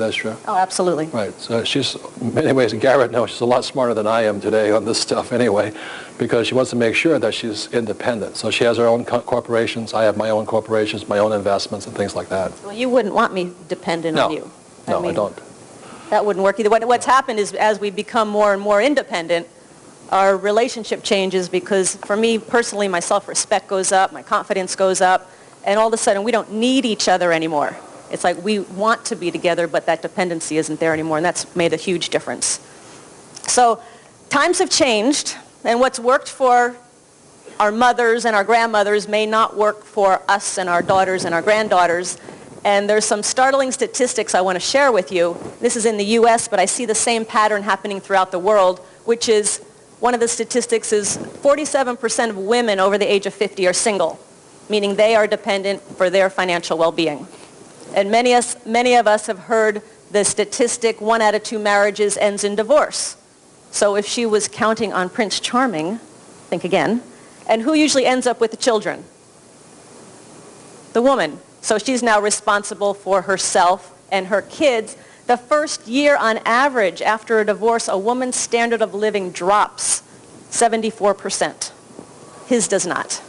That's true. Oh, absolutely. Right. So she's, in many ways, Garrett knows she's a lot smarter than I am today on this stuff anyway, because she wants to make sure that she's independent. So she has her own corporations. I have my own corporations, my own investments, and things like that. Well, you wouldn't want me dependent on you. No, I don't. That wouldn't work either. What's happened is as we become more and more independent, our relationship changes because for me personally, my self-respect goes up, my confidence goes up, and all of a sudden we don't need each other anymore. It's like we want to be together, but that dependency isn't there anymore, and that's made a huge difference. So times have changed, and what's worked for our mothers and our grandmothers may not work for us and our daughters and our granddaughters. And there's some startling statistics I want to share with you. This is in the US, but I see the same pattern happening throughout the world, which is one of the statistics is 47% of women over the age of 50 are single, meaning they are dependent for their financial well-being. And many of us have heard the statistic, 1 out of 2 marriages ends in divorce. So if she was counting on Prince Charming, think again, and who usually ends up with the children? The woman. So she's now responsible for herself and her kids. The first year on average after a divorce, a woman's standard of living drops 74%. His does not.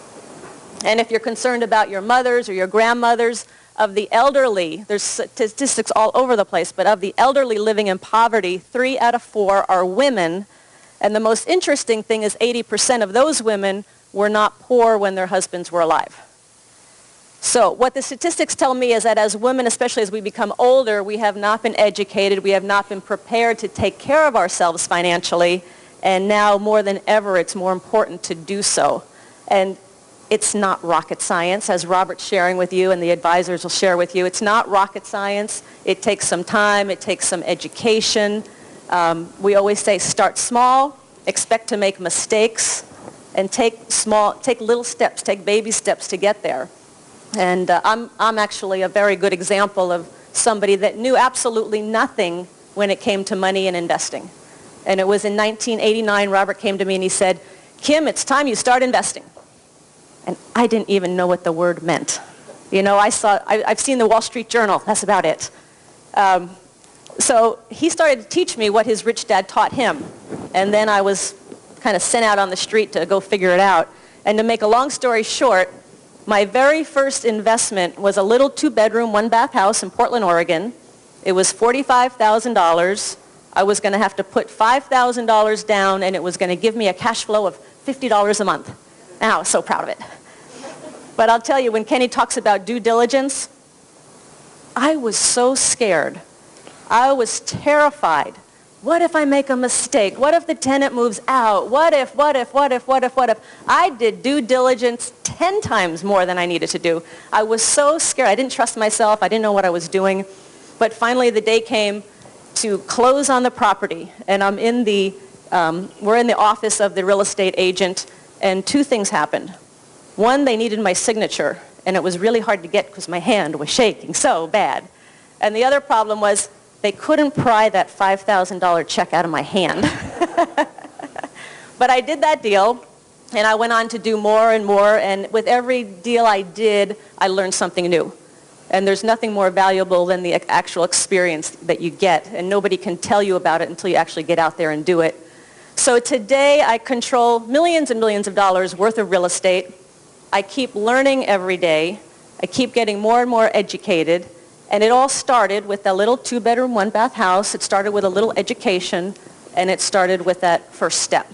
And if you're concerned about your mothers or your grandmothers, of the elderly, there's statistics all over the place, but of the elderly living in poverty, 3 out of 4 are women. And the most interesting thing is 80% of those women were not poor when their husbands were alive. So what the statistics tell me is that as women, especially as we become older, we have not been educated, we have not been prepared to take care of ourselves financially, and now more than ever it's more important to do so. And it's not rocket science, as Robert's sharing with you and the advisors will share with you. It's not rocket science. It takes some time, it takes some education. We always say start small, expect to make mistakes, and take little steps, take baby steps to get there. And I'm actually a very good example of somebody that knew absolutely nothing when it came to money and investing. And it was in 1989, Robert came to me and he said, "Kim, it's time you start investing." And I didn't even know what the word meant. You know, I've seen the Wall Street Journal, that's about it. So he started to teach me what his rich dad taught him. And then I was kind of sent out on the street to go figure it out. And to make a long story short, my very first investment was a little 2-bedroom, 1-bath house in Portland, Oregon. It was $45,000. I was going to have to put $5,000 down, and it was going to give me a cash flow of $50 a month. And I was so proud of it. But I'll tell you, when Kenny talks about due diligence, I was so scared. I was terrified. What if I make a mistake? What if the tenant moves out? What if? I did due diligence 10 times more than I needed to do. I was so scared. I didn't trust myself. I didn't know what I was doing. But finally the day came to close on the property. And we're in the office of the real estate agent. And 2 things happened. One, they needed my signature, and it was really hard to get because my hand was shaking so bad. And the other problem was they couldn't pry that $5,000 check out of my hand. But I did that deal, and I went on to do more and more, and with every deal I did, I learned something new. And there's nothing more valuable than the actual experience that you get, and nobody can tell you about it until you actually get out there and do it. So today I control millions and millions of dollars worth of real estate. I keep learning every day. I keep getting more and more educated. And it all started with that little 2-bedroom, 1-bath house. It started with a little education, and it started with that first step.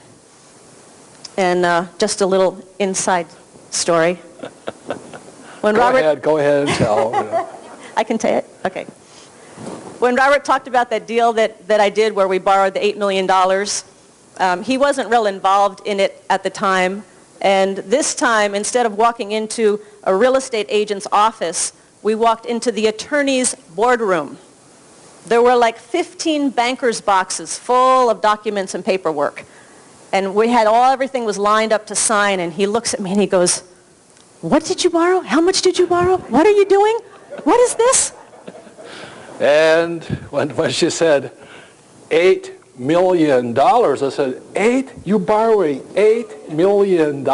And just a little inside story. When Go ahead and tell. I can tell it? Okay. When Robert talked about that deal that I did where we borrowed the $8 million, he wasn't real involved in it at the time, and this time, instead of walking into a real estate agent's office, we walked into the attorney's boardroom. There were like 15 banker's boxes full of documents and paperwork, and we had everything was lined up to sign, and he looks at me and he goes, "What did you borrow? How much did you borrow? What are you doing? What is this?" And when she said, $8 million, I said, 8? You borrowing $8 million?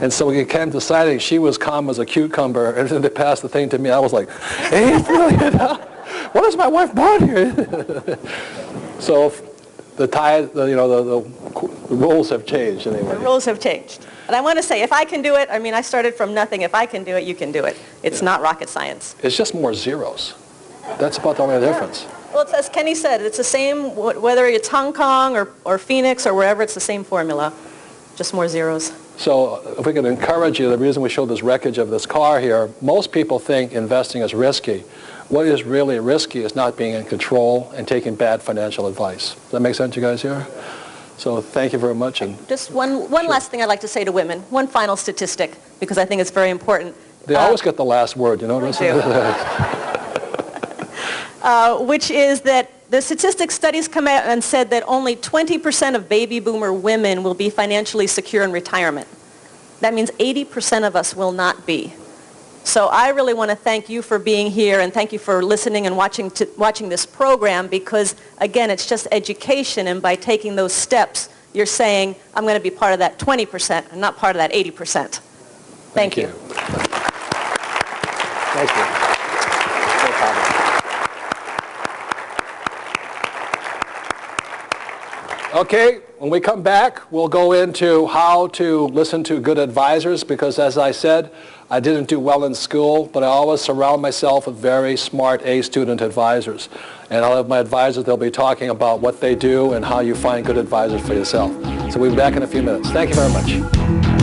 And so we came deciding she was calm as a cucumber, and then they passed the thing to me. I was like, $8 million? What has my wife bought here? So the rules have changed anyway. The rules have changed. And I want to say, if I can do it, I mean, I started from nothing. If I can do it, you can do it. It's not rocket science. It's just more zeros. That's about the only difference. Well, it's, as Kenny said, it's the same, whether it's Hong Kong or Phoenix or wherever, it's the same formula, just more zeros. So if we can encourage you, the reason we showed this wreckage of this car here, most people think investing is risky. What is really risky is not being in control and taking bad financial advice. Does that make sense, you guys here? So thank you very much. And just one last thing I'd like to say to women, one final statistic, because I think it's very important. They always get the last word, you notice? Which is that the statistics studies come out and said that only 20% of baby boomer women will be financially secure in retirement. That means 80% of us will not be. So I really want to thank you for being here and thank you for listening and watching this program, because again, it's just education, and by taking those steps, you're saying, I'm going to be part of that 20% and not part of that 80%. Thank you. Thank you. No problem. Okay, when we come back, we'll go into how to listen to good advisors, because as I said, I didn't do well in school, but I always surround myself with very smart A-student advisors. And I'll have my advisors, they'll be talking about what they do and how you find good advisors for yourself. So we'll be back in a few minutes. Thank you very much.